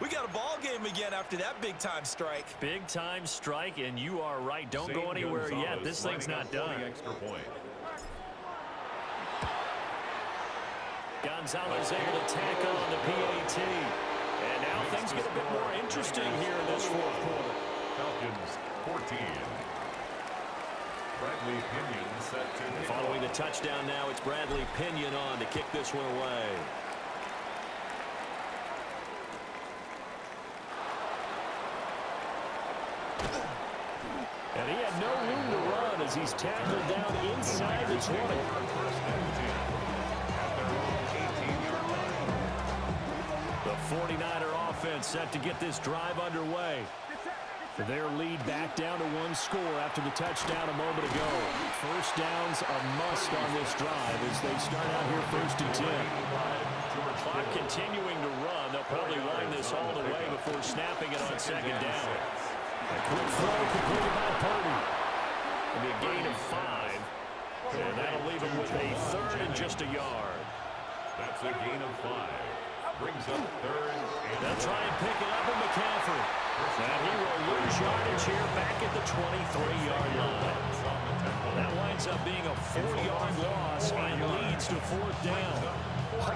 We got a ball game again after that big-time strike. Big-time strike, and you are right. Don't go anywhere yet. This thing's not done. Extra point. Gonzalez able to tack on the PAT. And now things get a bit more interesting here in this fourth quarter. Falcons 14. Bradley Pinion set to Following the touchdown now, it's Bradley Pinion on to kick this one away. And he had no room to run as he's tackled down inside the 20. The 49er offense set to get this drive underway. Their lead back down to one score after the touchdown a moment ago. First down's a must on this drive as they start out here first and 10. Clock continuing to run. They'll probably line this all the way before snapping it on second down. A quick throw completed by Purdy. It'll be a gain of 5. And that'll leave him with a third and just a yard. That's a gain of 5. Brings up third. They'll try and pick it up with McCaffrey. And he will lose yardage here back at the 23-yard line. That winds up being a 4-yard loss and leads to fourth down. Oh,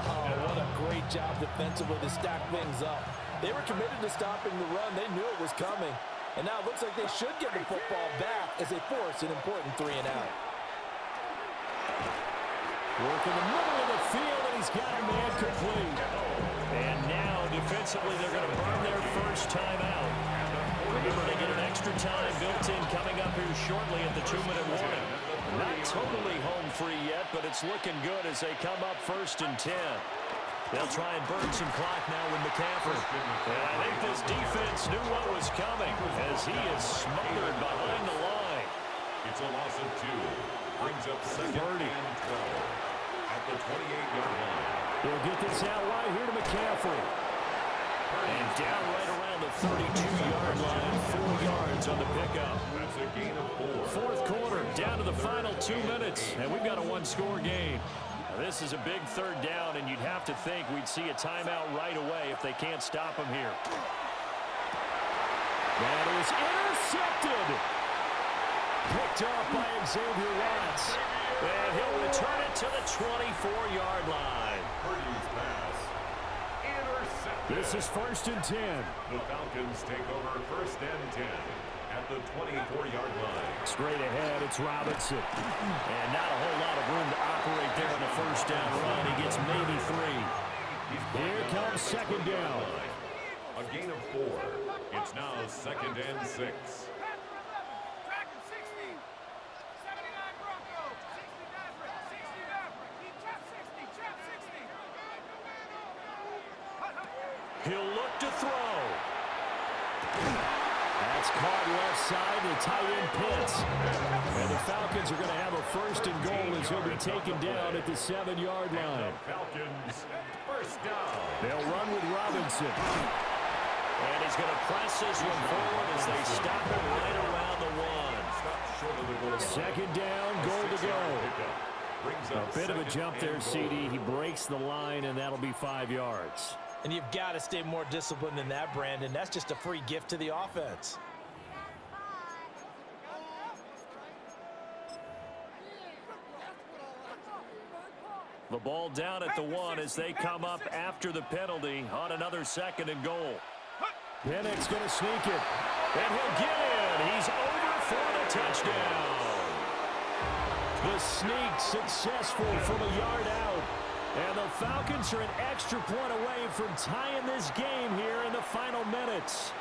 what a great job defensively to stack things up. They were committed to stopping the run. They knew it was coming. And now it looks like they should get the football back as they force an important 3-and-out. Work in the middle of the field, and he's got a man complete. And now, defensively, they're going to burn their first time out. Remember, they get an extra time built in coming up here shortly at the 2-minute warning. Not totally home free yet, but it's looking good as they come up first and 10. They'll try and burn some clock now with McCaffrey. And I think this defense knew what was coming as he is smothered behind the line. It's a loss of 2. Brings up second and 12 at the 28-yard line. They'll get this out wide here to McCaffrey. And down right around the 32-yard line, 4 yards on the pickup. That's a gain of 4. Fourth quarter, down to the final 2 minutes, and we've got a one-score game. Now, this is a big third down, and you'd have to think we'd see a timeout right away if they can't stop him here. That is intercepted. Picked up by Xavier Watts. And he'll return it to the 24-yard line. Purdy's pass. Intercepted. This is first and 10. The Falcons take over first and 10 at the 24-yard line. Straight ahead, it's Robinson. And not a whole lot of room to operate there on the first down run. He gets maybe 3. Here comes second down. A gain of 4. It's now second and 6. He'll look to throw. That's caught left side to tight end Pitts. And the Falcons are going to have a first and goal as he'll be taken down at the 7-yard line. Falcons first down. They'll run with Robinson. And he's going to press this one forward as they stop it right around the 1. Second down, goal to go. A bit of a jump there, CD. He breaks the line, and that'll be 5 yards. And you've got to stay more disciplined than that, Brandon. That's just a free gift to the offense. The ball down at the 1 as they come up after the penalty on another second and goal. Pennick's going to sneak it. And he'll get in. He's over for the touchdown. The sneak successful from a yard out. And the Falcons are an extra point away from tying this game here in the final minutes.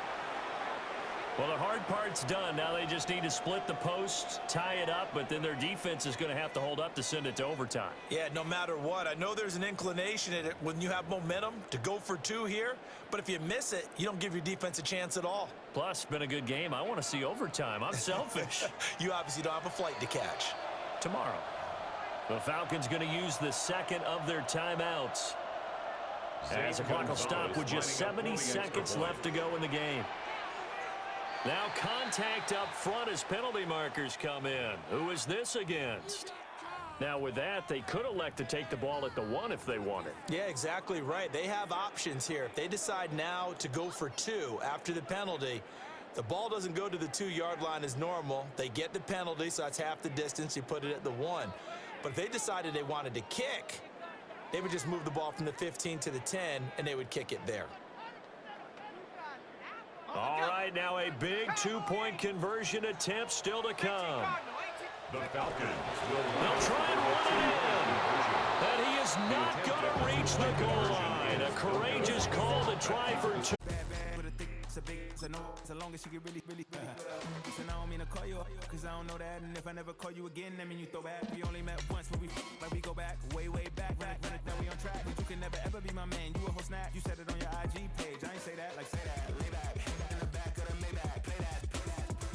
Well, the hard part's done. Now they just need to split the posts, tie it up, but then their defense is going to have to hold up to send it to overtime. Yeah, no matter what. I know there's an inclination in it when you have momentum to go for 2 here, but if you miss it, you don't give your defense a chance at all. Plus, it's been a good game. I want to see overtime. I'm selfish. You obviously don't have a flight to catch. Tomorrow. The Falcons going to use the second of their timeouts. As the clock will stop with just 70 seconds left to go in the game. Now contact up front as penalty markers come in. Who is this against? Now, with that, they could elect to take the ball at the 1 if they wanted. Yeah, exactly right. They have options here. If they decide now to go for 2 after the penalty, the ball doesn't go to the 2-yard line as normal. They get the penalty, so that's half the distance. You put it at the 1. But if they decided they wanted to kick, they would just move the ball from the 15 to the 10, and they would kick it there. All right, now a big 2-point conversion attempt still to come. The Falcons They'll try and run it in. And he is not going to reach the goal line. A courageous call to try for 2. So long as you get really so I don't mean to call you up, cause I don't know that. And if I never call you again, that mean you throw back. We only met once, but we go back, way back. Run it down, we on track. But you can never ever be my man. You a whole snap. You said it on your IG page. I ain't say that, like say that. Lay back, in the back of the Maybach. Play that.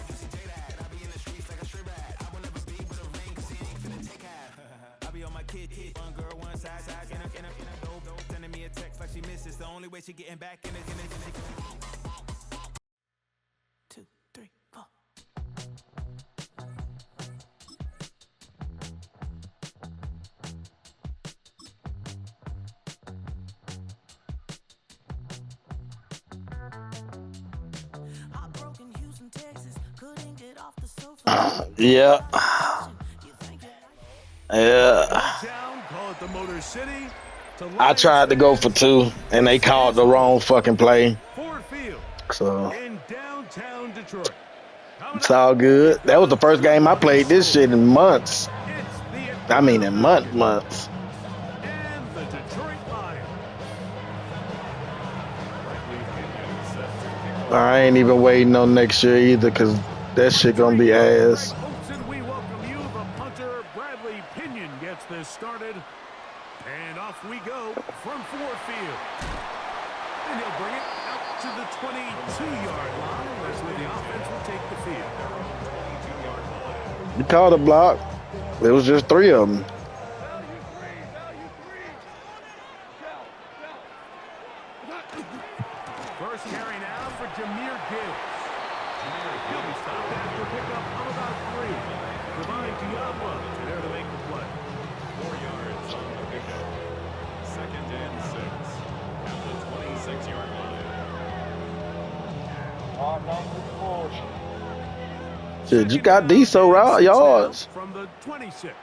You see J that. I be in the streets like a strip rat. I will never be with a ring, cause he ain't finna take half. I be on my kid. One girl, one side, in a dope. Sending me a text like she misses. The only way she getting back in it. 2, 3, 4. Yeah. I tried to go for 2, and they called the wrong fucking play. So it's all good. That was the first game I played this shit in months. I mean, in months. I ain't even waiting on next year either, because that shit gonna be ass. We welcome you. The punter, Bradley Pinion, gets this started. And off we go from field. And he'll bring it out to the 22-yard line. That's where the offense will take the field. You called a block. It was just 3 of them. First carry now for Jameer Gibbs. He'll be stopped after pickup of about 3. Divine Diablo there to make the play. 4 yards on the pickup. 2nd and 6 at the 26-yard line. Shit, you got these so raw yards. From the 26.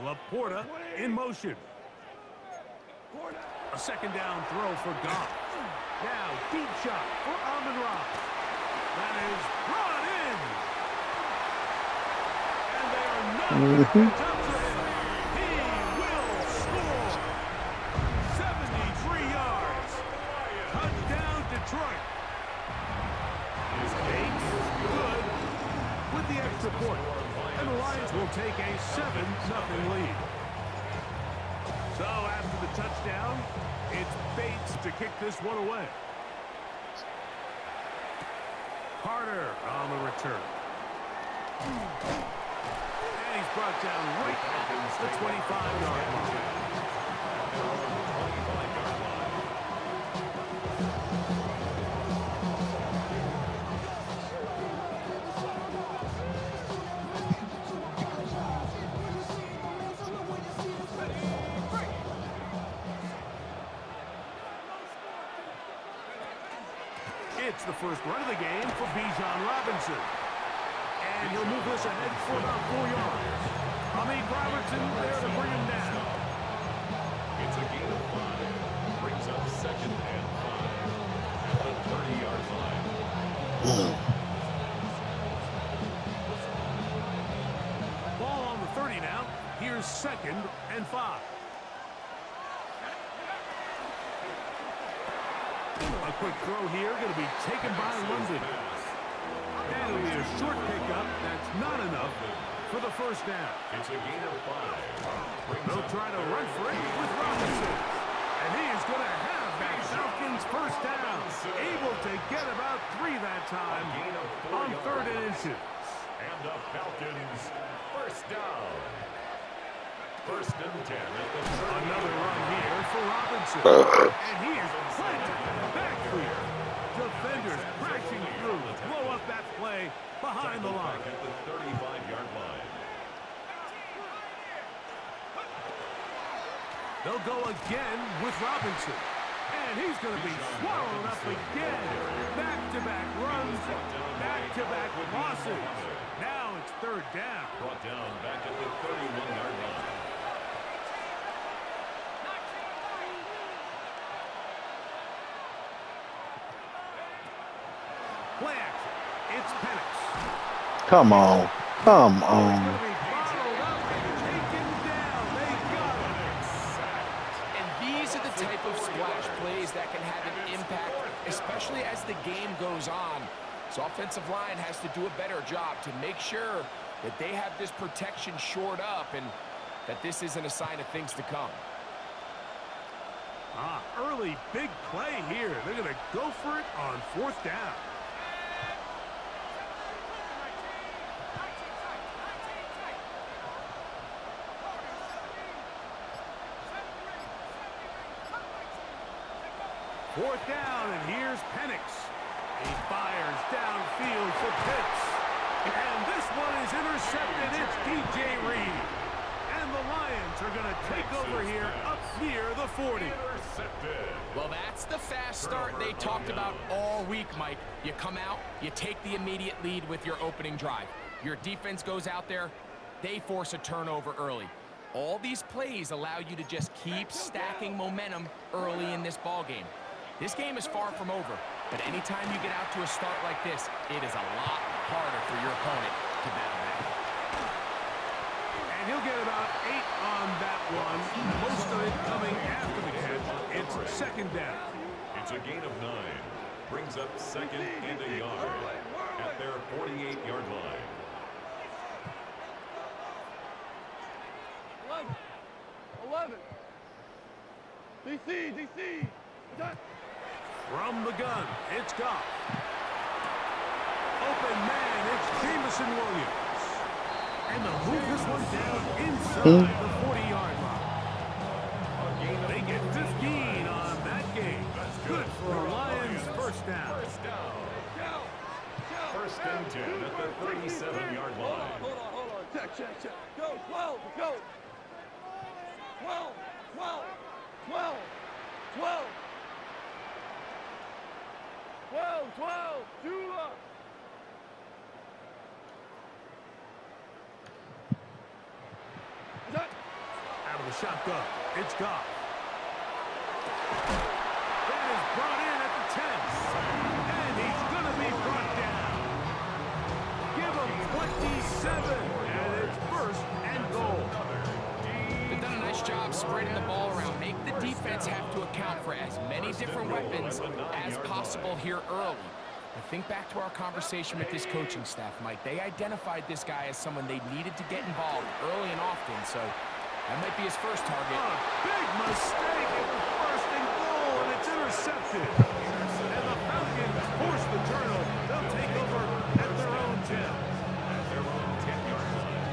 Laporta in motion. A 2nd down throw for Goff. Now deep shot for Amon-Ra. That is brought in. And they are not going to touch it. He will score. 73 yards. Touchdown Detroit. His Bates good with the extra point. And the Lions will take a 7-0 lead. So after the touchdown, it's Bates to kick this one away. Carter on the return. And he's brought down right at the 25-yard line. It's the first run of the game for Bijan Robinson. And he'll move this ahead for about 4 yards. Amik Robertson there to bring him down. It's a gain of 5. Brings up 2nd and 5 at the 30-yard line. Ball on the 30 now. Here's 2nd and 5. A quick throw here, going to be taken by London. And it'll be a short pickup. That's not enough for the first down. It's a gain of 5. They'll try to run for it with Robinson. And he is going to have that Falcons first down. Able to get about 3 that time on 3rd and inches. And the Falcons first down. 1st and 10 at the 30. Another run here for Robinson. And he is planted back clear. Defenders crashing through. Blow up that play behind the line. At the 35-yard line. They'll go again with Robinson. And he's going to be swallowed up again. Back-to-back runs, back-to-back losses. Now it's third down. Brought down back at the 31-yard line. Play action. It's Penix. Come on. Come on. And these are the type of splash plays that can have an impact, especially as the game goes on. So offensive line has to do a better job to make sure that they have this protection shored up and that this isn't a sign of things to come. Early big play here. They're going to go for it on fourth down. Fourth down, and here's Penix. He fires downfield for Pitts. And this one is intercepted. It's DJ Reed. And the Lions are going to take over here up near the 40. Well, that's the fast start they talked about all week, Mike. You come out, you take the immediate lead with your opening drive. Your defense goes out there, they force a turnover early. All these plays allow you to just keep stacking momentum early in this ball game. This game is far from over, but anytime you get out to a start like this, it is a lot harder for your opponent to battle back. And he'll get about 8 on that one, most of it coming after the catch. It's second down. It's a gain of 9. Brings up second and a yard at their 48-yard line. 11. DC. From the gun, it's Goff. Open man, it's Jameson Williams. And they'll move this one down inside the 40-yard line. They get 15 on that game. Good for a Lions first down. First and 10 at the 37-yard line. Hold on. Check. Go, 12, go. 12, Jula. Out of the shotgun, it's Goff. That is brought in at the 10. And he's going to be brought down. Give him 27. And it's first and goal. They've done a nice job spreading the ball around. Make the defense have to account for as many different weapons as possible here early. But think back to our conversation with this coaching staff, Mike. They identified this guy as someone they needed to get involved early and often, so that might be his first target. Big mistake. It was first and goal, and it's intercepted. And the Falcons force the turnover. They'll take over at their own 10. At their own 10-yard line.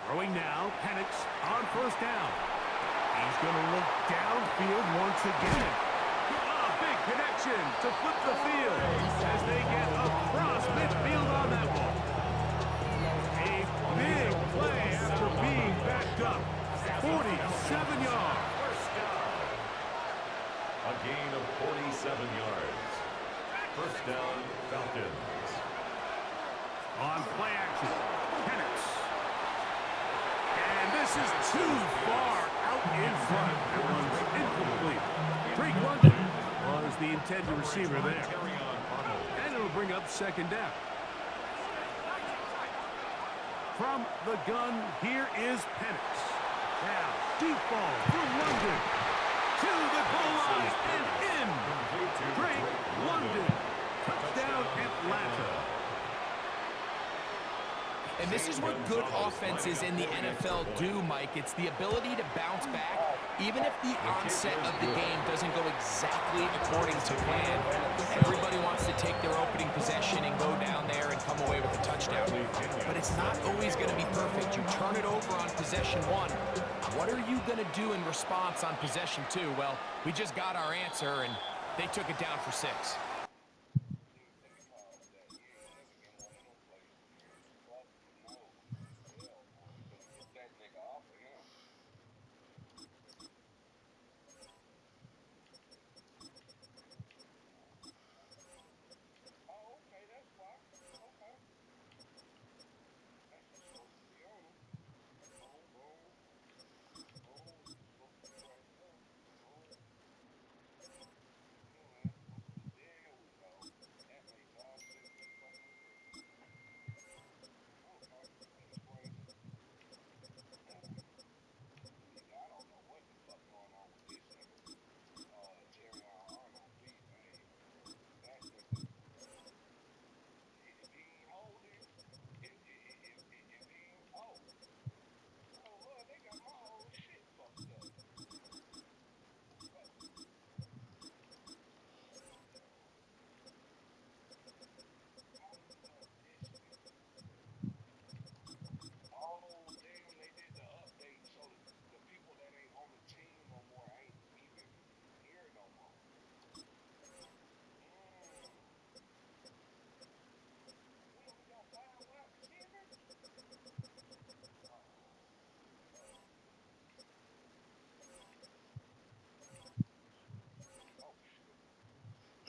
Throwing now, Penix on first down. He's going to look downfield once again. Big connection to flip the field as they get across midfield on that one. A big play after being backed up. 47 yards. A gain of 47 yards. First down, Falcons. On play action, Penix. And this is too far out in front. That one's incomplete. Drake London was the intended receiver there. And it'll bring up second down. From the gun, here is Penix. Now, deep ball for London. To the goal line and in. Drake London. Touchdown, Atlanta. And this is what good offenses in the NFL do, Mike. It's the ability to bounce back, even if the onset of the game doesn't go exactly according to plan. Everybody wants to take their opening possession and go down there and come away with a touchdown. But it's not always going to be perfect. You turn it over on possession 1. What are you going to do in response on possession 2? Well, we just got our answer, and they took it down for 6.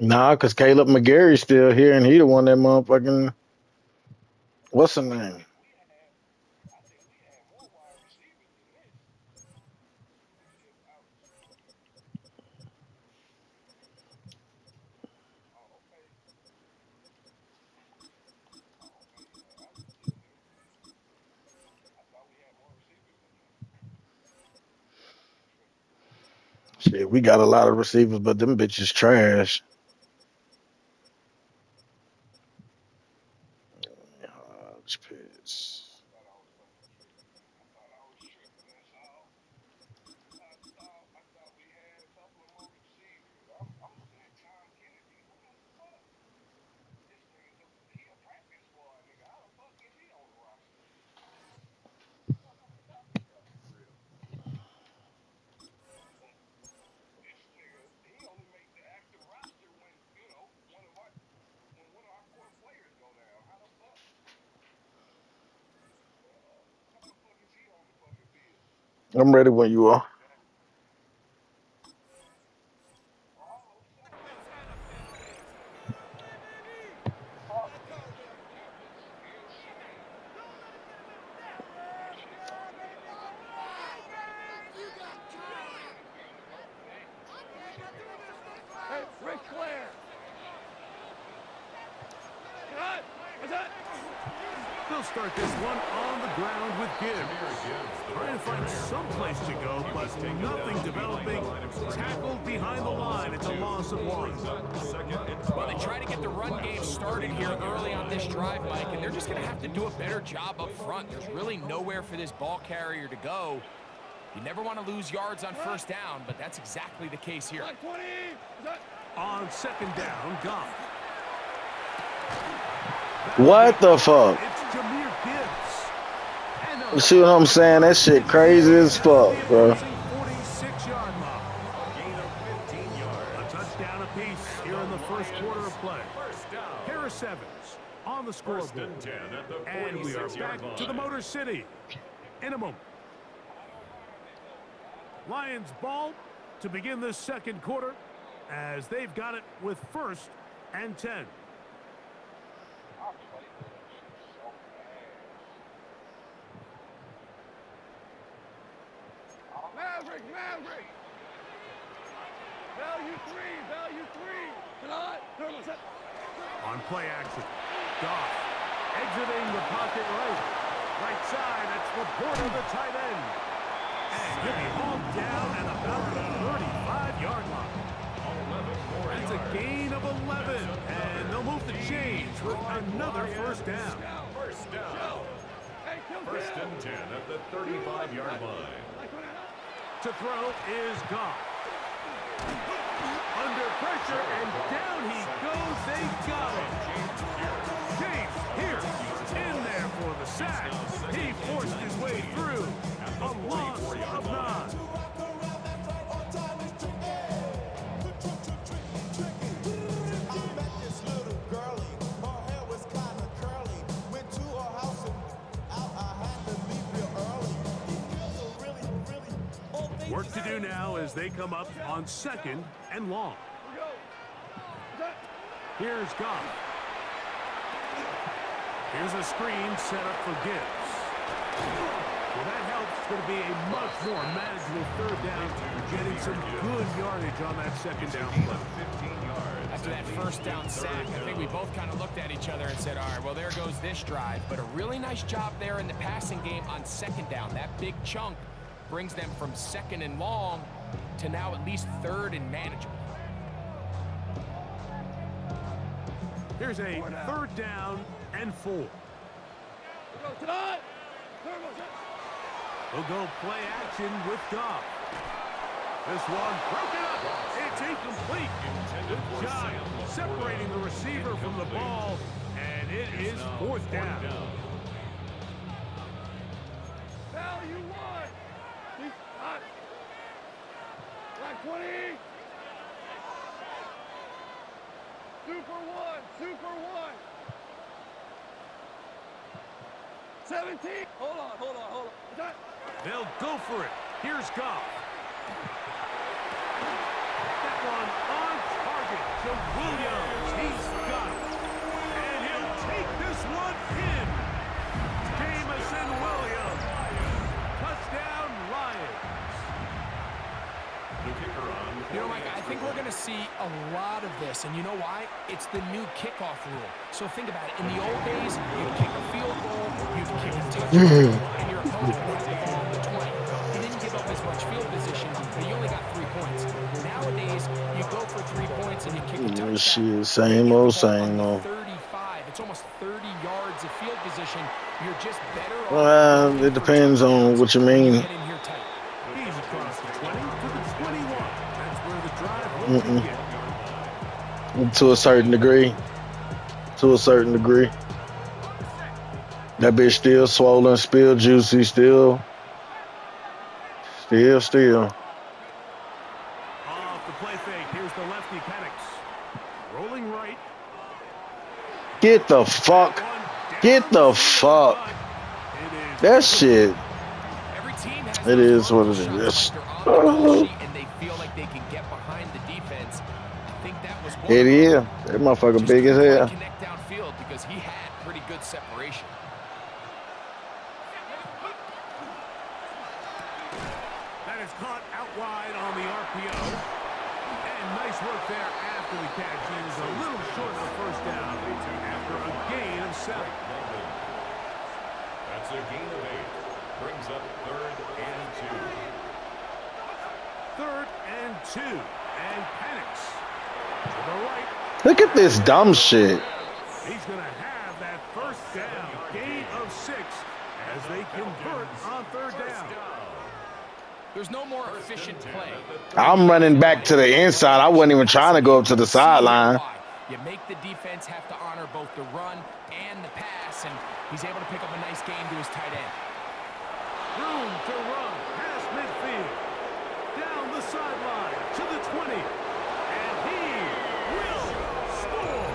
Nah, because Caleb McGarry's still here, and he the one that motherfucking what's the name? Shit, we got a lot of receivers, but them bitches trash. Pitch. I'm ready when you are. Hey, Ric Flair. Cut. What's that? They'll start this one on the ground with Gibbs. Trying to find some place to go, but nothing developing. Tackled behind the line. It's a loss of 1. Well, they try to get the run game started here early on this drive, Mike, and they're just going to have to do a better job up front. There's really nowhere for this ball carrier to go. You never want to lose yards on first down, but that's exactly the case here. On second down, Goff. What the fuck? It's Jahmyr Gibbs. You see what I'm saying? That shit crazy as fuck, bro. 46-yard mark. Gain of 15 yards. A touchdown apiece here in the first quarter of play. Harris Evans on the scoreboard. And we are back to the Motor City in a moment. Lions ball to begin this second quarter as they've got it with 1st and 10. Maverick. Value 3. Tonight. On play action. Goff exiting the pocket right side. That's the port of the tight end. And he'll be hauled down at about the 35-yard line. That's a gain of 11. And they'll move the chains with another first down. First and 10 at the 35-yard line. To throw is Goff. Under pressure, and down he goes. They got him. James Pierce in there for the sack. He forced his way through. A loss of 9. do now as they come up on 2nd and long. Here's Goff. Here's a screen set up for Gibbs. Well, that helps. It's going to be a much more manageable 3rd down, getting some good yardage on that 2nd down play. 15 yards. After that 1st down sack, I think we both kind of looked at each other and said, all right, well, there goes this drive. But a really nice job there in the passing game on 2nd down. That big chunk brings them from 2nd and long to now at least 3rd and manageable. Here's a 3rd down and 4. We'll go play action with Goff. This one broken up. It's incomplete. Good job separating the receiver from the ball, and it is 4th down. Value 1. He's hot. Black 20. Super 1. Super 1. 17. Hold on. They'll go for it. Here's Goff. That one on target to Williams. He's got it. And he'll take this one in. Jamison Williams. Touchdown, Lions. The kicker on. You know, Mike, I think we're going to see a lot of this. And you know why? It's the new kickoff rule. So think about it. In the old days, you'd kick a field goal, you'd kick a touchdown, and your opponent would have the ball on the 20. You didn't give up as much field position, but you only got 3 points. Nowadays, you go for 3 points and you kick a touchdown. Shit, same old, same old. 35. It's almost 30 yards of field position. You're just better off. Well, it depends on what you mean. Get in here tight. He's across the 20 to the 21. That's where the drive will begin. To a certain degree. That bitch still swollen, still juicy, still. Off the play fake. Here's the lefty Penix. Rolling right. Get the fuck. That shit. Every team has It is what it is. and they feel like they can get behind the defense. I think that was one It of them. is. That motherfucker big as hell. Connect downfield because he had pretty good separation. That is caught out wide on the RPO. And nice work there after the catch. He was a little short of the 1st down after a gain of 7. That's a gain of 8. Brings up 3rd and 2. 3rd and 2. And Penix to the right. Look at this dumb shit. He's going to have that 1st down. Gain of 6 as they convert on 3rd down. There's no more efficient play. I'm running back to the inside. I wasn't even trying to go up to the sideline. You make the defense have to honor both the run and the pass, and he's able to pick up a nice gain to his tight end. Room to run past midfield. Down the sideline to the 20. And he will score.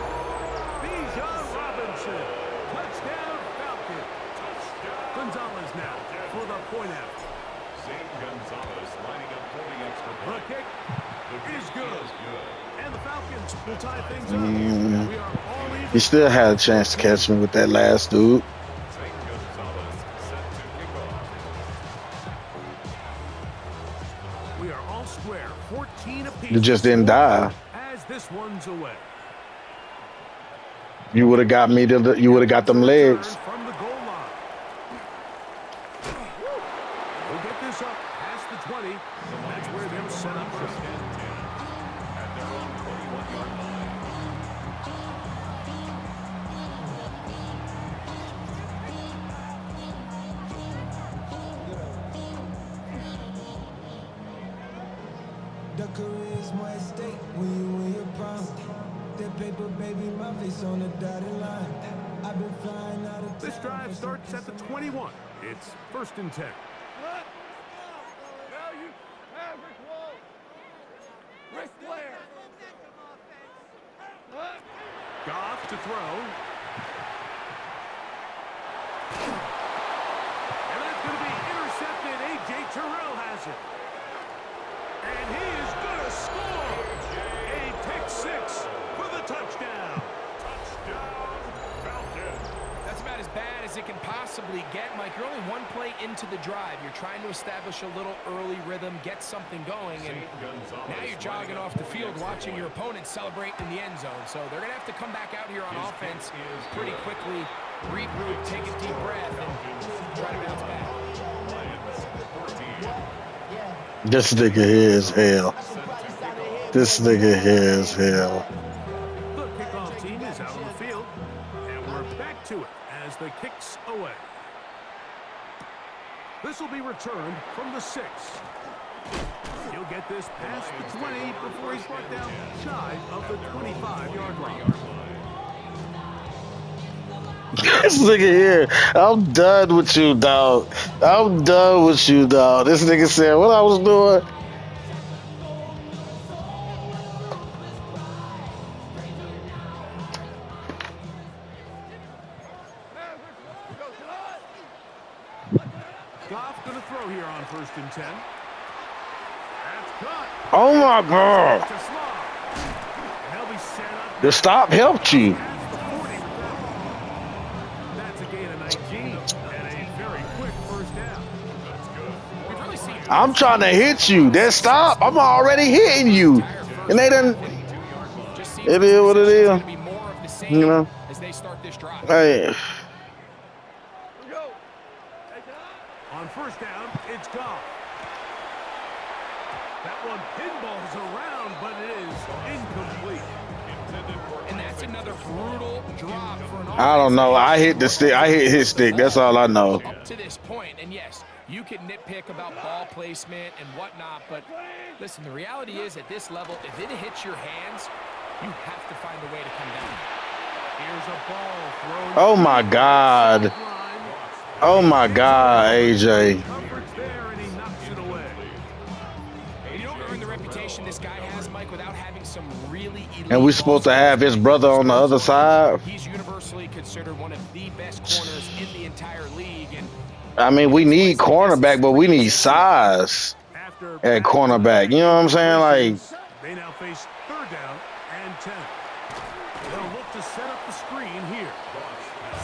Bijan Robinson. Touchdown Falcon. Gonzalez now for the point out. Zane Gonzalez lining up for the extra The point. kick is good. And the Falcons will tie things up. Mm. We are all even. He still had a chance to catch me with that last dude. Zane Gonzalez set to kick off. We are all square. 14 apiece. You just didn't die. As this one's away. You would have got me to the. You would have got them legs. From the goal line. We'll get this up past the 20. That's where they'll set up shop. At their own 21-yard line. The career's more at stake when you win your prime. That paper, baby, my face on the dotted line. I've been flying out of This drive starts at the 21. It's 1st and 10. Value. Maverick Wall. Ric Flair. Goff to throw. And that's going to be intercepted. A.J. Terrell has it. Again, Mike, you're only one play into the drive. You're trying to establish a little early rhythm, get something going, and now you're jogging off the field watching your opponent celebrate in the end zone. So they're going to have to come back out here on offense pretty quickly, regroup, take a deep breath, and try to bounce back. This nigga here is hell. This nigga here is hell. The kickoff team is out on the field, and we're back to it as the kicks away. This will be returned from the 6. He'll get this past the 20 before he's brought down shy of the 25-yard line. This nigga here, I'm done with you, dog. I'm done with you, dog. This nigga said what I was doing. Goff going to throw here on 1st and 10. That's caught. Oh my God. To Slav. And they'll be set up. The stop helped you. That's a gain of 19 and a very quick first down. We've really seen I'm trying to hit you. That stop, I'm already hitting you. And they done. It is what it is. You know. As they start this drive. Hey. On 1st down, it's Goff. That one pinballs around, but it is incomplete. And that's another brutal drop for an I don't know. I hit the stick. I hit his stick. That's all I know. Up to this point, and yes, you can nitpick about ball placement and whatnot, but listen, the reality is at this level, if it hits your hands, you have to find a way to come down. Here's a ball thrown. Oh my God. Oh my God, AJ. Coverage there, and he knocks it away. You don't earn the reputation this guy has, Mike, without having some really elite. And we supposed to have his brother on the other side. He's universally considered one of the best corners in the entire league, and I mean, we need cornerback, but we need size at cornerback. You know what I'm saying? Like, They now face 3rd down and 10. They'll look to set up the screen here.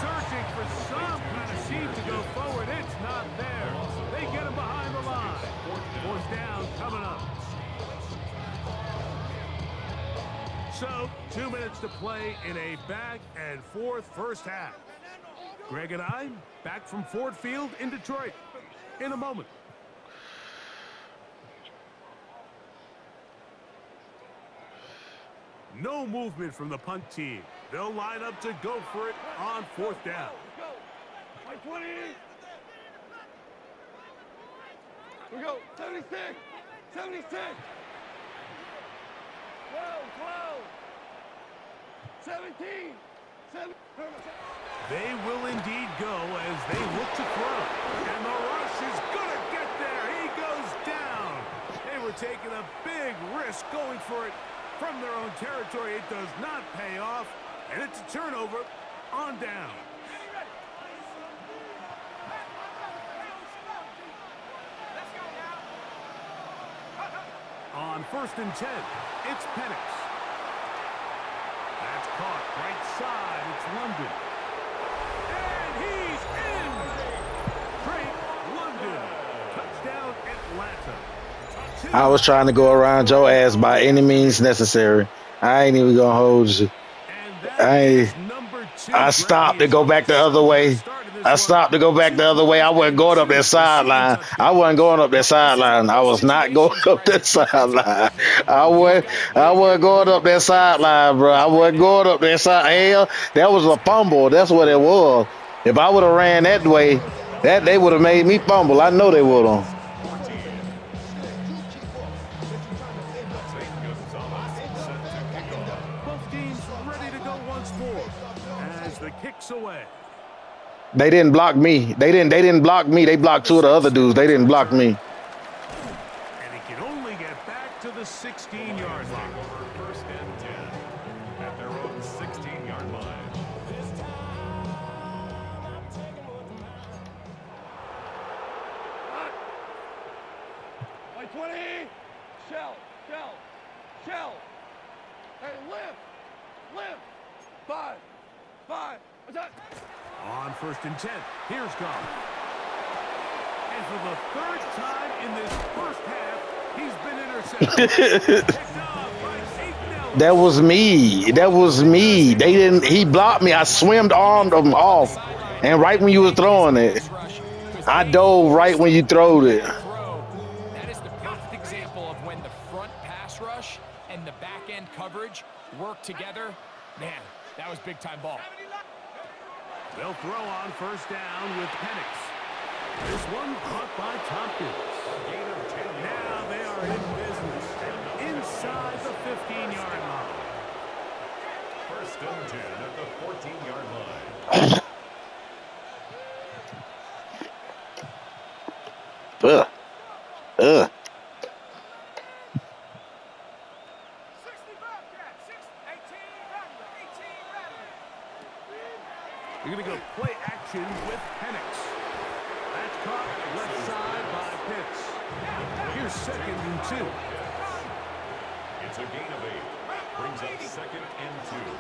Searching for some kind of seam to go forward. It's not there. They get him behind the line. 4th down coming up. So, 2 minutes to play in a back and forth first half. Greg and I back from Ford Field in Detroit in a moment. No movement from the punt team. They'll line up to go for it on 4th down. My 20. We go. 76. 76. 12. 17. 7. They will indeed go as they look to throw. And the rush is going to get there. He goes down. They were taking a big risk going for it from their own territory. It does not pay off. And it's a turnover on down. On 1st and 10, it's Penix. That's caught right side. It's London. And he's in. Drake London. Touchdown Atlanta. I was trying to go around your ass by any means necessary. I ain't even gonna hold you. I stopped to go back the other way. I stopped to go back the other way. I wasn't going up that sideline. I wasn't going up that sideline. I was not going up that sideline. I wasn't going up that sideline, bro. I wasn't going up that side. Hell, that was a fumble. That's what it was. If I would have ran that way, that they would have made me fumble. I know they would have. Both teams ready to go once more as the kicks away. They didn't block me. They didn't block me. They blocked 2 of the other dudes. They didn't block me. And he can only get back to the 16-yard line. 1st and 10 at their own 16-yard line. My 20. Shell. Hey, lift. 5, 5. On 1st and 10, here's Goff. And for the 3rd time in this first half, he's been intercepted. Picked off by Zeke Nelson. That was me. That was me. They didn't. He blocked me. I swimmed armed him off, and right when you were throwing it, I dove right when you throwed it. That is the perfect example of when the front pass rush and the back end coverage work together. Man, that was big time ball. They'll throw on 1st down with Penix. This one caught by Tompkins. Now they are in business inside the 15-yard line. 1st and 10 at the 14-yard line. You're going to go play action with Penix. That's caught left side by Pitts. Here's 2nd and 2. It's a gain of 8. Brings up 2nd and 2.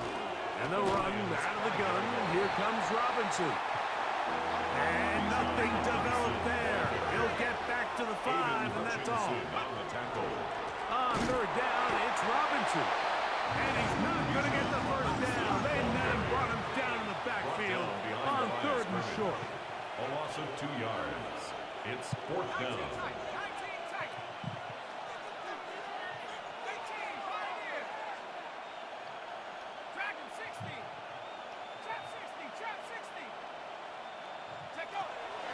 And they'll run out of the gun. Here comes Robinson. And nothing developed there. He'll get back to the 5, and that's all. On 3rd down, it's Robinson. And he's not going to get the 1st down. They net him, brought him down in the backfield on 3rd and short. A loss of 2 yards. It's 4th down.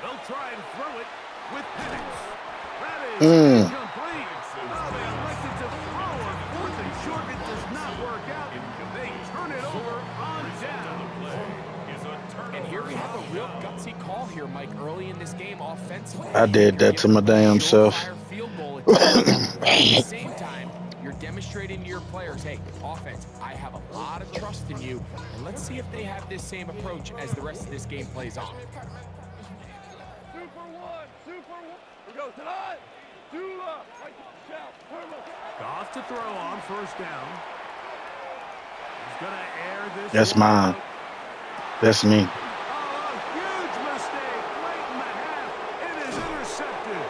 They'll try and throw it with Penix. That is incomplete. Oh, they elected to throw on 4th and short. It does not work out. They turn it over on down. And here we have a real gutsy call here, Mike, early in this game offensively. I did that to my damn self. Field goal at the same time, you're demonstrating to your players, hey, offense, I have a lot of trust in you, and let's see if they have this same approach as the rest of this game plays on. We go tonight. Goff to throw on 1st down. He's going to air this. That's mine. That's me. Oh, a huge mistake late in the half. It is intercepted.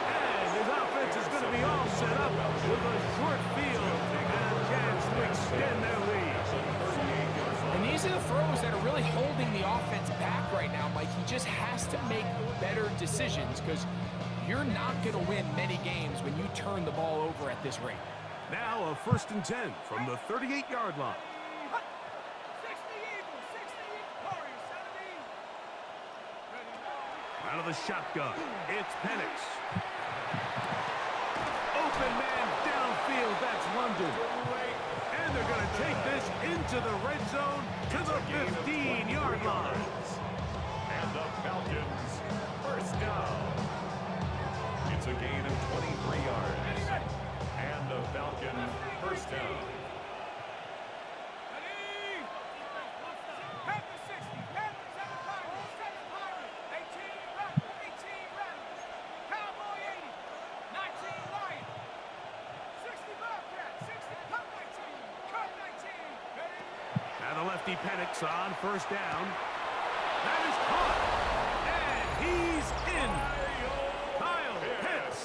And his offense is going to be all set up with a short field and a chance to extend their lead. And these are the throws that are really holding the offense back right now, Mike. He just has to make better decisions because you're not going to win many games when you turn the ball over at this rate. Now a 1st and 10 from the 38-yard line. Out of the shotgun, it's Penix. Open man downfield, that's London. And they're going to take this into the red zone to the 15-yard line. And the Falcons, 1st down. It's a gain of 23 yards. And the Falcons, 1st down. Now the lefty Penix on 1st down. That is caught. And he's in. Kyle Pitts.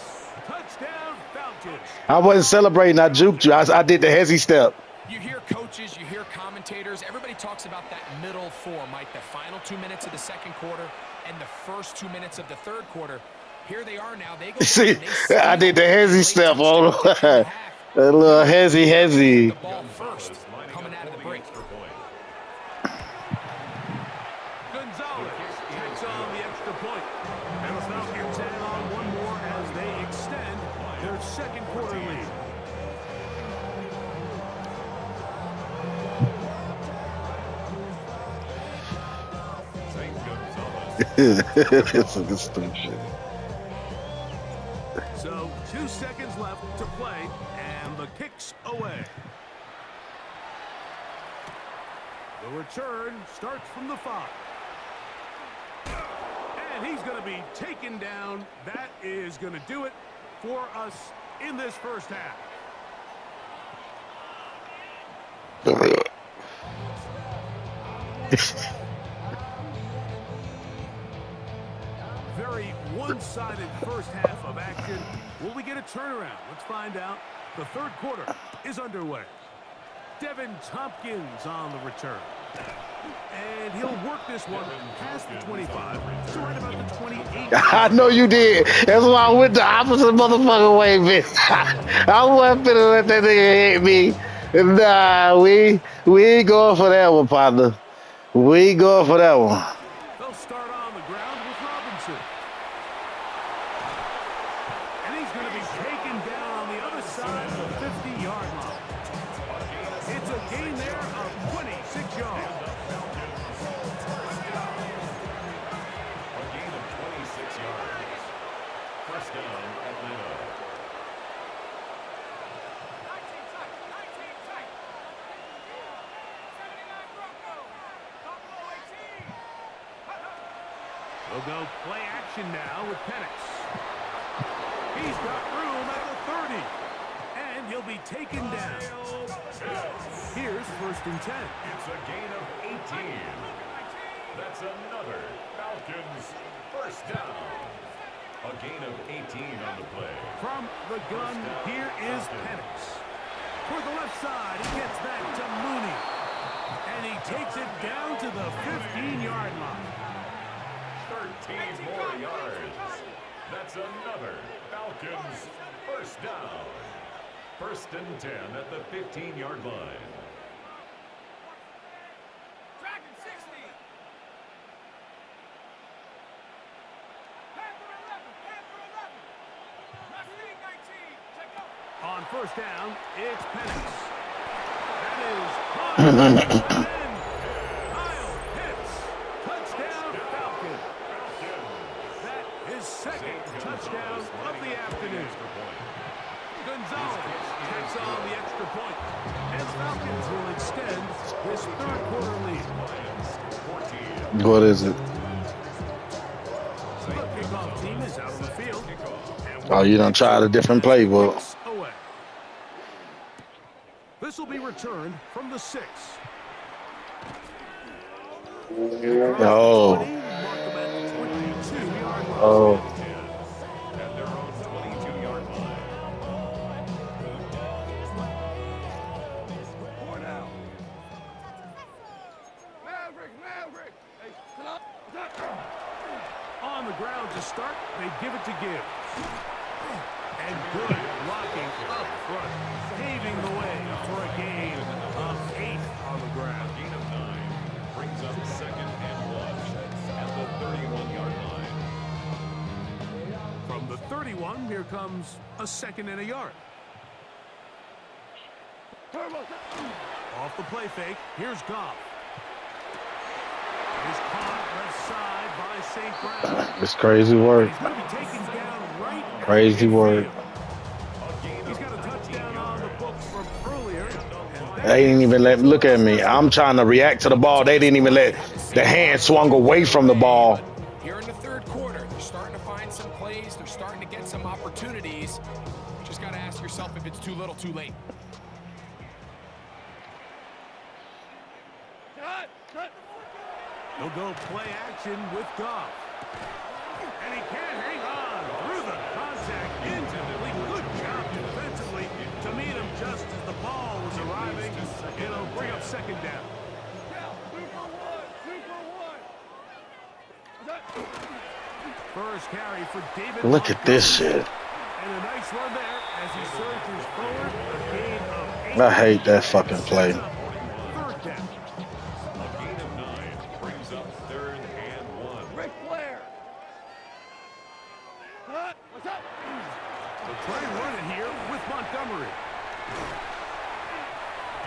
Touchdown Falcons. I wasn't celebrating. I juked you. I did the hezzy step. You hear coaches, you hear commentators, everybody talks about that middle 4, Mike, the final 2 minutes of the 2nd quarter and the first 2 minutes of the 3rd quarter. Here they are now. They go. See, I did the hezzy step on a little hezzy. The ball first, coming out of the break. Gonzalez takes on the extra point. And the Falcons add on one more as they extend their 2nd quarter lead. It's a good stupid. So 2 seconds left to play, and the kick's away. The return starts from the 5. And he's going to be taken down. That is going to do it for us in this first half. Very one-sided first half of action. Will we get a turnaround? Let's find out. The third quarter is underway. Devin Tompkins on the return. And he'll work this one past the 25 to right about the 28. I know you did. That's why I went the opposite motherfucking way, bitch. I wasn't finna let that nigga hit me. Nah, we ain't going for that one, partner. We ain't going for that one. They'll start on the ground with Robinson. And he's going to be taken down on the other side of the 50-yard line. It's a gain there of 26 yards. A gain of 26 yards. First down, Atlanta. They'll go play action now with Penix. He's got room at the 30. And he'll be taken down. Here's first and 10. It's a gain of 18. That's another Falcons first down. A gain of 18 on the play. From the gun, here is Penix. For the left side, he gets that to Mooney. And he takes it down to the 15-yard line. 13 more yards. That's another Falcons first down. First and 10 at the 15-yard line. Dragon 60. Panther 11. Panther 11. Mustang 19. Check out. On first down, it's Penix. That is caught. Kyle Pitts. Touchdown, Falcons. That is second touchdown of the afternoon. Gonzalez takes on the extra point. And Falcons will extend this third quarter lead. What is it? The kickoff team is out on the field. Oh, you done tried a different playbook. This will be returned from the 6. Oh. Oh. At their own 22-yard line. Maverick. Hey, on the ground to start, they give it to Gibbs. And good blocking up front, paving the way for a gain of 8 on the ground. Gain of 9 brings up second and 1 at the 31-yard line. From the 31, here comes a second and a yard. Off the play fake, here's Goff. Is caught left side by St. Brown. It's crazy work. He's going to be taken down right at Crazy work. He's got a touchdown on the books from earlier. They didn't even let look at me. I'm trying to react to the ball. They didn't even let the hand swung away from the ball. Here in the third quarter, they're starting to find some plays. They're starting to get some opportunities. Just got to ask yourself if it's too little, too late. He'll go play action with Goff. And he can't hang on through the contact into the lead. Good job defensively to meet him just as the ball was arriving. It'll bring up second down. First carry for David. Look at this shit. And a nice run there as he surges forward. A gain of 8. I hate that fucking play. Third down. A gain of 9 brings up third and 1. Ric Flair. What's up? They'll try and run it here with Montgomery.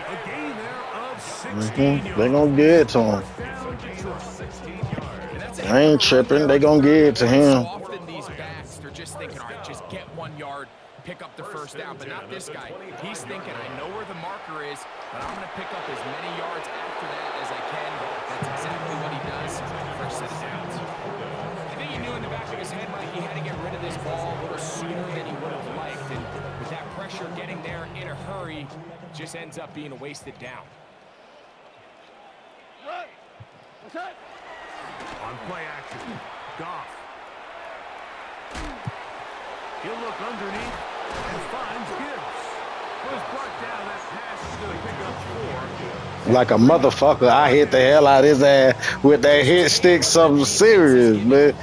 A gain there of 16 yards. They gonna get it to him. Down Detroit. 16 yards. I ain't tripping. They gonna get it to him. So often these backs, they're just thinking, all right, just get 1 yard, pick up the first down. But not this guy. He's thinking, I know where the marker is, but I'm going to pick up as many yards after that as I can. That's exactly what he does. First set of downs. I think he knew in the back of his head, Mike, he had to get rid of this ball a little sooner than he would have liked. And with that pressure getting there in a hurry, just ends up being a wasted down. On play action, Goff. He'll look underneath and finds Gibbs. Was brought down. That pass is going to pick up 4. Like a motherfucker, I hit the hell out of his ass with that hit stick. Something serious, man.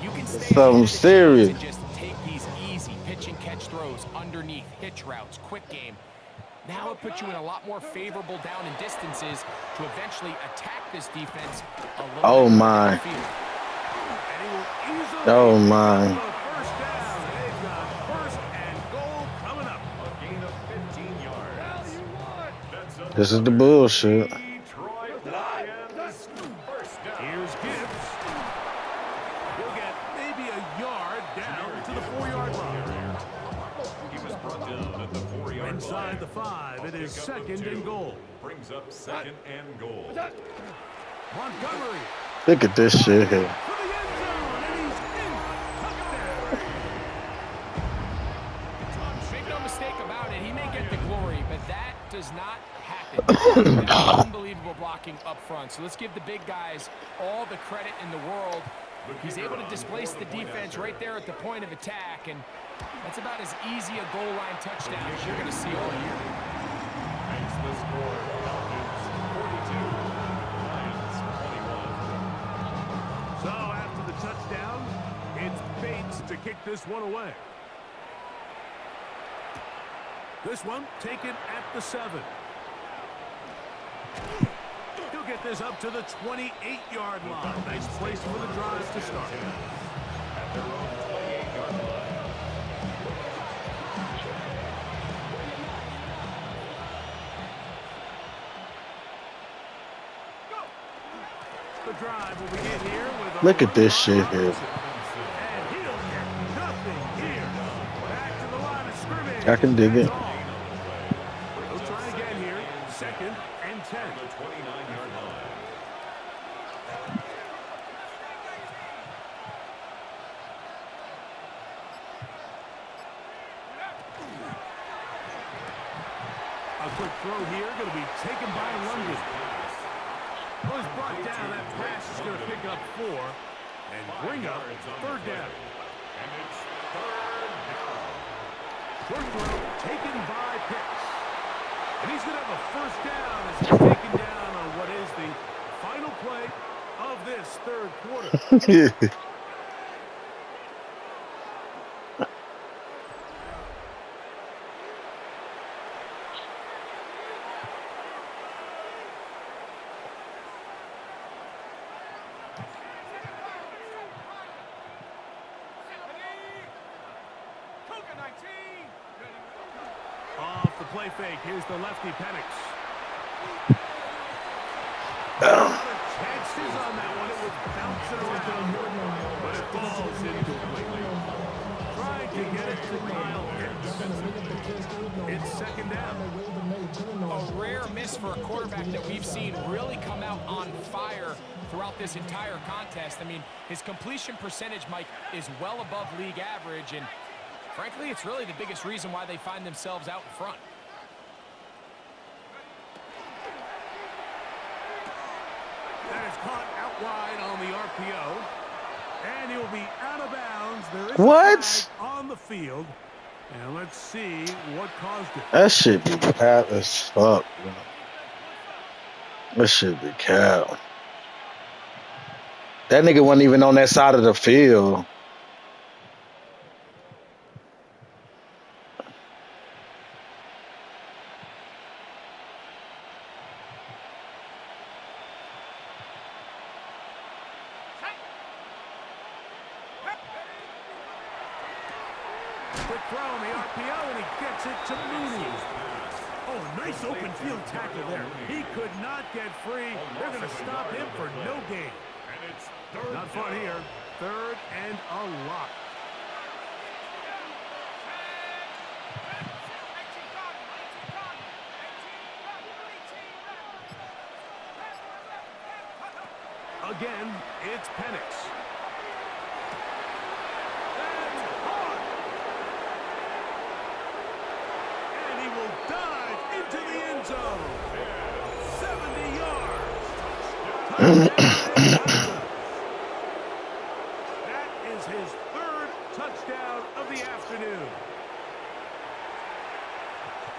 You can stay Something ahead of the chains serious. and just take these easy pitch and catch throws underneath, hitch routes, quick game. Now it puts you in a lot more favorable down and distances to eventually attack this defense a little Oh bit more my. downfield. Oh my. First down. They've got first and goal coming up. A gain of 15 yards. That's This is the bullshit. Detroit Lions. First down. Here's Gibbs. He'll get maybe a yard down to the 4-yard line. He was brought down at the 4-yard line. Inside the 5, it is second and goal. Brings up second and goal. Montgomery Look at this shit here. for the end zone, and he's in. Touchdown. Make no mistake about it, he may get the glory, but that does not happen. Unbelievable blocking up front. So let's give the big guys all the credit in the world. He's able to displace the defense right there at the point of attack, and that's about as easy a goal line touchdown as you're going to see all year. Makes the score. Falcons 42. Lions 21. So after the touchdown, it's Bates to kick this one away. This one taken at the 7. He'll get this up to the 28-yard line. Nice place for the drive to start. At their own 28-yard line. The drive will begin here with a Look at this shit here. and he'll get nothing here. Back to the line of scrimmage. I can dig it. That's all. They'll try again here. Second and 10. The 29-yard line. A quick throw here, going to be taken by London. Was brought down. That pass is going to pick up 4 and bring up third down. And it's third down. Short throw taken by Pitts. And he's going to have a first down as he's taken down on what is the final play of this third quarter. Off the play fake, here's the lefty Penix. A lot of chances on that one. It was bouncing around, but it falls incompletely. Trying to get it to Kyle Pitts. It's second down. A rare miss for a quarterback that we've seen really come out on fire throughout this entire contest. I mean, his completion percentage, Mike, is well above league average, and frankly, it's really the biggest reason why they find themselves out in front. That is caught out wide on the RPO. And he'll be out of bounds. There is What? a flag on the field. And let's see what caused it. That shit be cap as fuck, bro. That shit be cap. That nigga wasn't even on that side of the field. Quick throw on the RPO, and he gets it to Mooney. Oh, nice open field tackle there. He could not get free. They're going to stop him for no gain. And it's third Not fun down. here. Third and a lot. Again, it's Penix. And caught. And he will dive into the end zone. 70 yards. That is his third touchdown of the afternoon.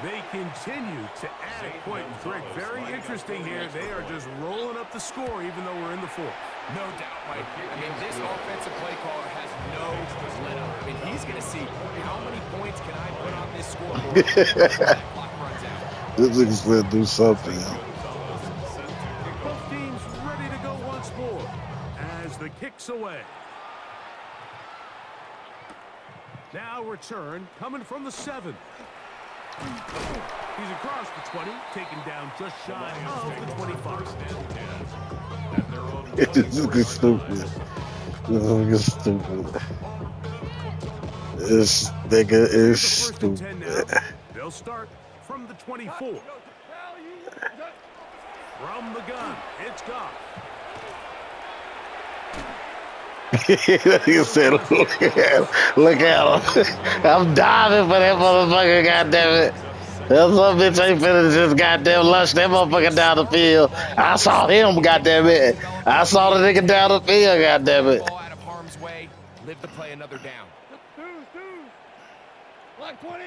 They continue to add points. Greg, very interesting here. They are just rolling up the score even though we're in the fourth. No doubt, Mike. I mean, this offensive play caller has no let up. I mean, he's going to see how many points can I put on this scoreboard before that clock runs out. This nigga's gonna do something. Both teams ready to go once more as the kick's away. Now return coming from the 7. He's across the 20, taken down just shy of the 25. This nigga's stupid. This nigga's stupid. This nigga is stupid. They'll start from the 24. From the gun, it's Goff. He said, look at him. Look at him. I'm diving for that motherfucker, goddammit. That some bitch ain't finna just goddamn lunch that motherfucker down the field. I saw him, goddammit. I saw the nigga down the field, goddammit. Ball out of harm's way, live to play another down. Black 20.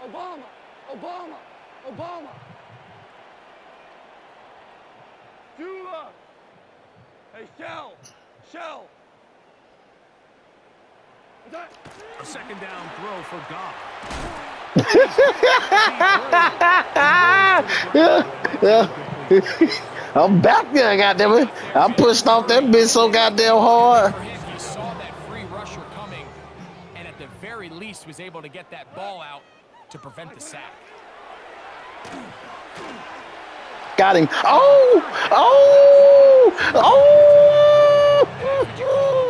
Obama. Obama. Obama. Dula. Hey, Shell. Shell. A second down throw for Goff. I'm back there, goddammit. I pushed off that bitch so goddamn hard. For him, he saw that free rusher coming, and at the very least was able to get that ball out to prevent the sack. Got him. Oh! Oh! Oh!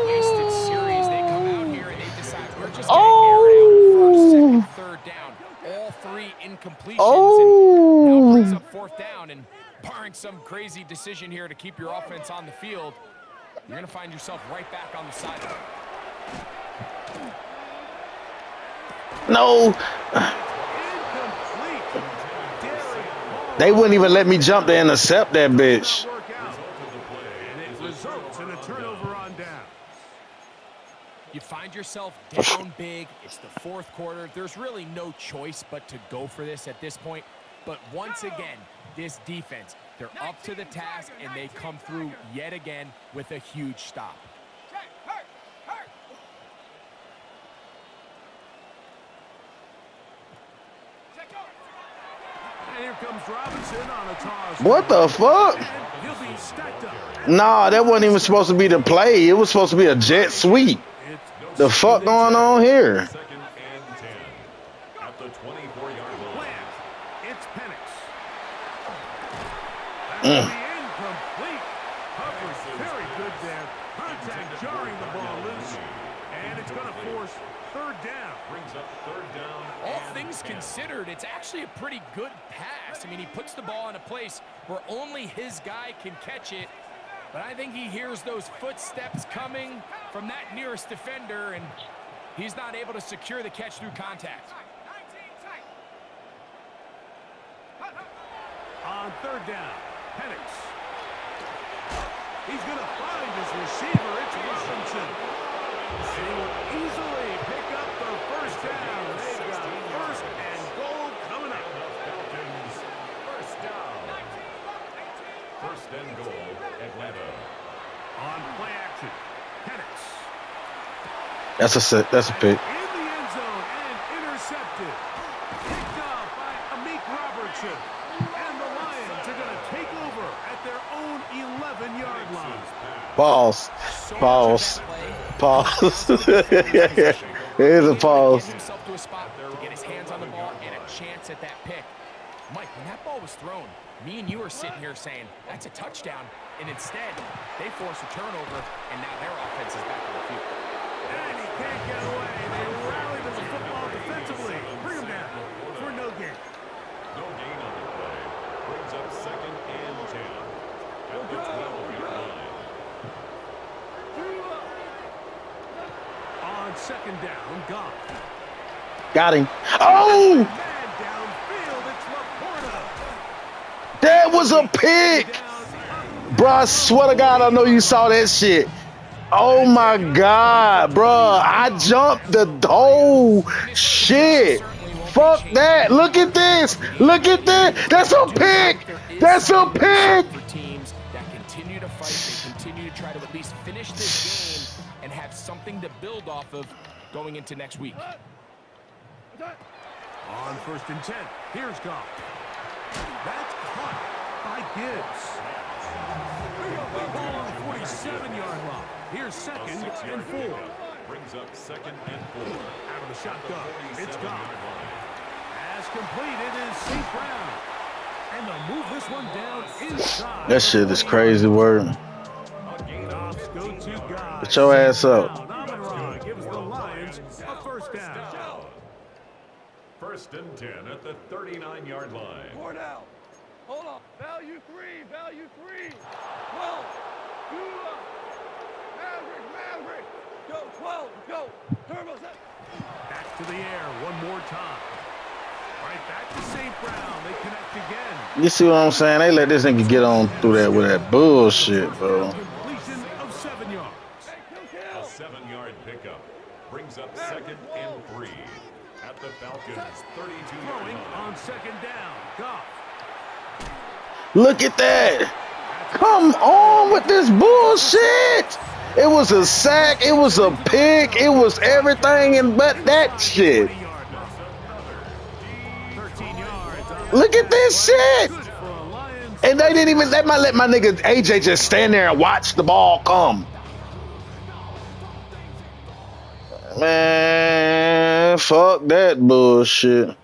Wasted series. They come out here and they decide we're just going to air it out first, second, third down. All 3 incompletions. And now brings up fourth down, and barring some crazy decision here to keep your offense on the field, you're going to find yourself right back on the sideline. No! They wouldn't even let me jump to intercept that bitch. And it results in a turnover on down. You find yourself down big. It's the fourth quarter. There's really no choice but to go for this at this point. But once again, this defense, they're up to the task, and they come through yet again with a huge stop. And here comes Robinson on a toss. What the fuck? He'll be stacked up. Nah, that wasn't even supposed to be the play. It was supposed to be a jet sweep. The fuck going on here? Second and 10 at the 24-yard line. It's Penix. That'll be incomplete. Coverage very good there. Contact jarring the ball loose. And it's going to force third down. Brings up third down. All things considered, it's actually a pretty good pass. I mean, he puts the ball in a place where only his guy can catch it. But I think he hears those footsteps coming from that nearest defender, and he's not able to secure the catch through contact. On third down, Penix. He's going to find his receiver. It's Robinson. He will easily pick up the first down. They've got first and goal coming up. Falcons, first down. First and goal, Atlanta. On play action, Penix. That's a pick. In the end zone and intercepted. Picked off by Amik Robertson. And the Lions are going to take over at their own 11-yard line. Pause. Pause. Pause. Here's a pause. Get himself to a spot to get his hands on the ball and a chance at that pick. Mike, when that ball was thrown, me and you are sitting here saying, that's a touchdown. And instead, they force a turnover, and now their offense is back on the field. And he can't get away. They rally to the football defensively. Bring him down for no gain. No gain on the play. Brings up second and 10 at the 12-yard line. On second down, Goff. Got him. Oh! Man downfield, it's Laporta. That was a pick. Down Bro, I swear to God, I know you saw that shit. Oh my God, bro. I jumped the whole shit. Fuck that. Look at this. Look at that. That's a pick. That's a pick. For teams that continue to fight, they continue to try to at least finish this game and have something to build off of going into next week. On 1st and 10, here's Goff. That's caught by Gibbs. Ball on the 47-yard line. Here's 2nd and 4. Brings up 2nd and 4. Out of the shotgun, it's Goff. As completed is St. Brown. And they'll move this one down inside. That shit is crazy word. Goff's go-to guy. Put your ass up. Amon-Ra gives the Lions a 1st down. 1st and 10 at the 39-yard line. 4 down. Hold on. Value 3. Value 3. 12. Maverick. Go. 12. Go. Turbo set. Back to the air one more time. Right back to St. Brown. They connect again. You see what I'm saying? They let this nigga get on through that with that bullshit, bro. Completion of 7 yards. A 7-yard pickup brings up 2nd and 3 at the Falcons' 32-yard Throwing line. on 2nd down. Goff. Look at that. Come on with this bullshit. It was a sack. It was a pick. It was everything and but that shit. 13 yards. Look at this shit. Good for a Lions. And they didn't even let my nigga AJ just stand there and watch the ball come. Man, fuck that bullshit.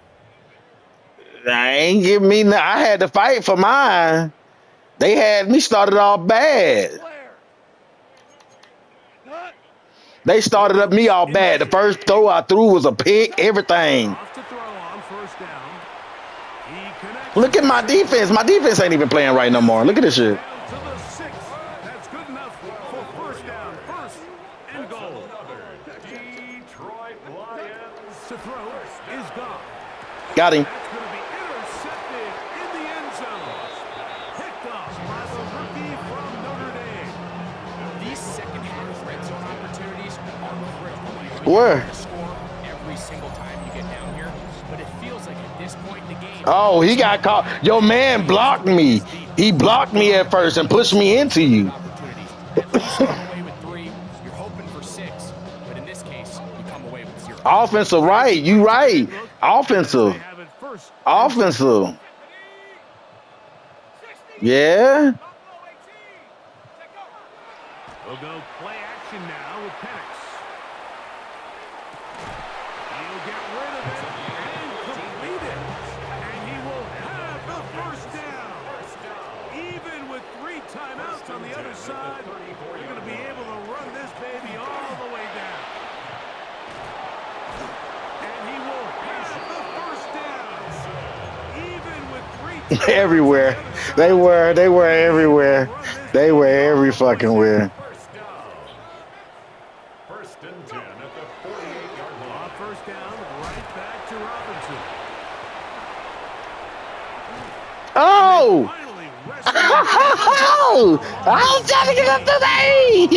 I ain't give me no. I had to fight for mine. They had me started off bad. They started up me all bad. The first throw I threw was a pick, everything. Off to throw on 1st down. He connects. Look at my defense. My defense ain't even playing right no more. Look at this shit. To the 6. That's good enough for 1st down. 1st and goal. Detroit Lions. To throw is Goff. Got him. That's going to be intercepted in the end zone. Picked off by the rookie from Notre Dame. These second-half red zone opportunities are critical. Where? Score every single time you get down here, but it feels like at this point in the game. Oh, he got caught. Your man blocked me. He blocked me at first and pushed me into you. Opportunities. At least come away with 3. You're hoping for 6, but in this case, you come away with 0. Offensive, right. You right. Offensive. They have it first. Offensive. Yeah. We'll go play action now with Penix. He'll get rid of it and complete it. And he will have the 1st down. Even with 3 timeouts on the other side, they're going to be able to run this baby all the way down. And he will have the 1st down. Even with 3 timeouts. Everywhere. They were everywhere. They were every fucking where. 1st and 10 at the 48-yard line. 1st down, right back to Robinson. Oh! Finally Oh! I'm trying to get up today.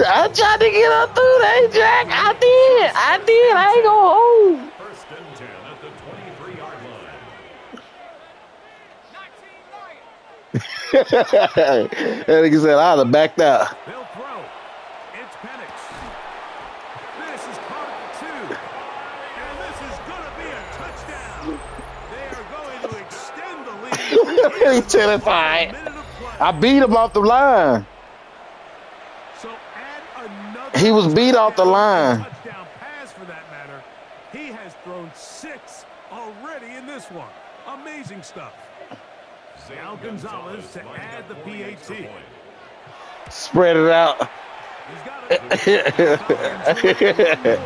I'm trying to get up through that, Jack. I did. I ain't gonna hold. 1st and 10 at the 23-yard line. That nigga said I'd have backed out. They'll throw. It's Penix. This is caught at the 2. And this is going to be a touchdown. They are going to extend the lead. He's terrified. A minute of play. I beat him off the line. So add another He was beat off the line. touchdown pass for that matter. He has thrown 6 already in this one. Amazing stuff. Now Gonzalez to add the PAT. Spread it out. He's got it.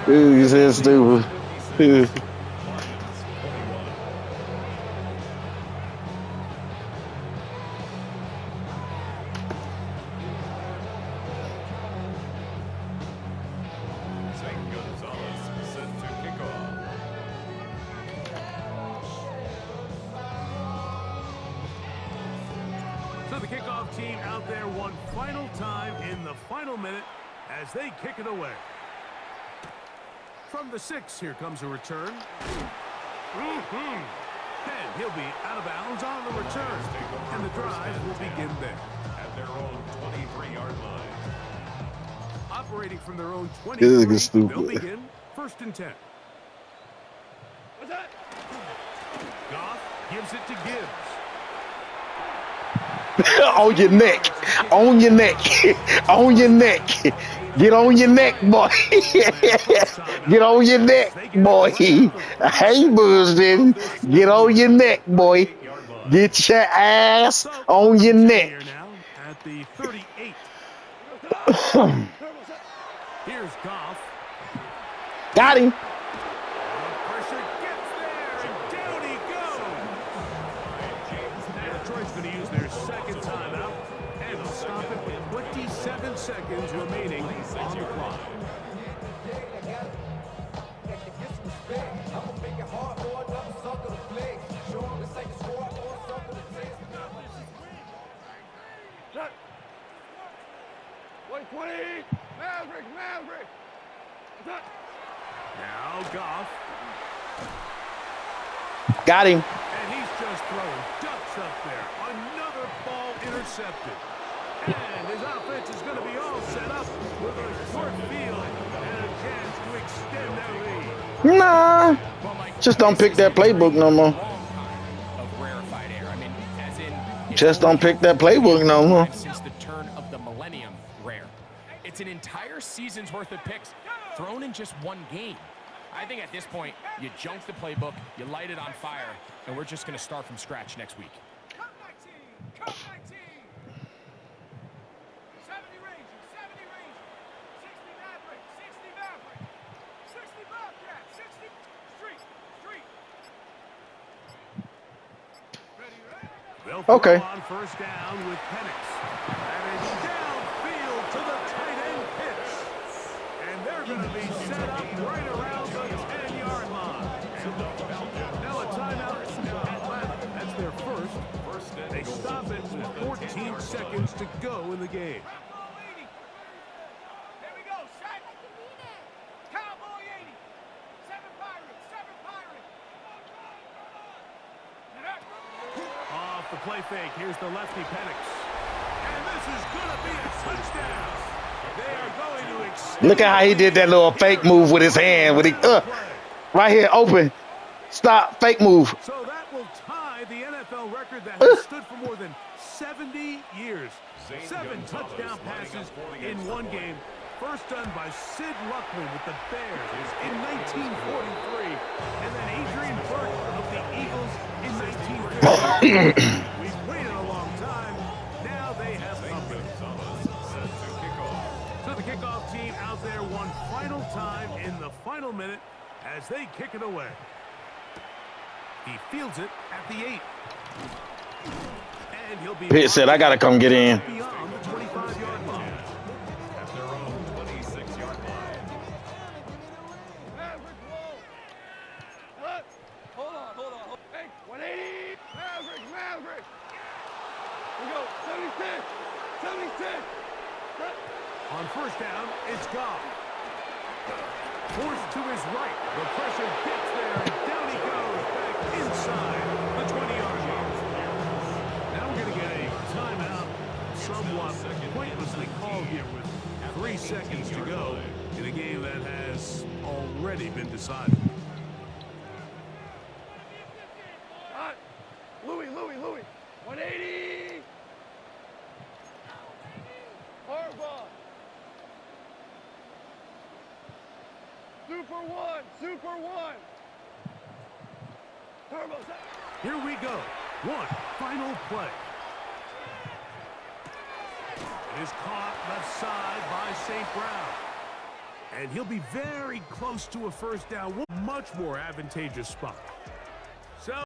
He said stupid. St. Gonzalez set to kick off. So the kickoff team out there one final time in the final minute as they kick it away. From the 6, here comes a return. And he'll be out of bounds on the return. And the drive will begin there. At their own 23-yard line. Operating from their own This is 23, stupid. they'll begin 1st and 10. What's that? Goff gives it to Gibbs. On your neck. On your neck. On your neck. Get on your neck, boy. Get on your neck, boy. I ain't bullshitting. Get on your neck, boy. Get your ass on your neck. Here now at the 38. Here's Goff. Got him. Pressure gets there, and down he goes. And Detroit's going to use their second timeout, and they'll stop it with 27 seconds remaining on the clock. White 20. Maverick. What's that? Now Goff, Got him. and he's just throwing ducks up there. Another ball intercepted. And his offense is going to be all set up with a short field and a chance to extend their lead. Nah. Just don't pick that playbook no more. Of rarefied air. I mean, as in, it's Just don't pick that playbook no more. since the turn of the millennium rare. It's an entire season's worth of picks thrown in just one game. I think at this point, you junk the playbook, you light it on fire, and we're just going to start from scratch next week. Come my team. 70 Rangers. 60 Maverick. 60 Bobcat. 60 Street. Ready? They'll Okay. throw on 1st down with Penix. And it's downfield to the tight end Pitts. And they're going to be set up right around the 10-yard line. Now a timeout at Atlanta. That's their first. They stop it with 14 seconds to go in the game. Here we go. Shaq. Cowboy 80. 7 Pirates. Off the play fake, here's the lefty Penix. And this is going to be a touchdown. They are going to extend. Look at how he did that little fake move with his hand. With right here, open. Stop. Fake move. So that will tie the NFL record that has stood for more than 70 years. 7 touchdown passes in one game. First done by Sid Luckman with the Bears in 1943. And then Adrian Burke of the Eagles in 1950. We've waited a long time. Now they have company. So the kickoff team out there one final time in the final minute as they kick it away. He fields it at the 8. And he'll be Pitt said, I got to come get in. beyond the 25-yard line. At their own 26-yard line. Maverick wall. What? Hold on. Hey, 180. Maverick. We go. 76. On 1st down, it's Goff. Forced to his right. The pressure gets there, and down he goes back inside the 20-yard line. Now we're going to get a timeout, somewhat pointlessly called here with 3 seconds to go in a game that has already been decided. Hot. Louis. 180. Harbaugh. Super one. Turbo. Here we go. One final play. It is caught left side by St. Brown. And he'll be very close to a 1st down. Much more advantageous spot.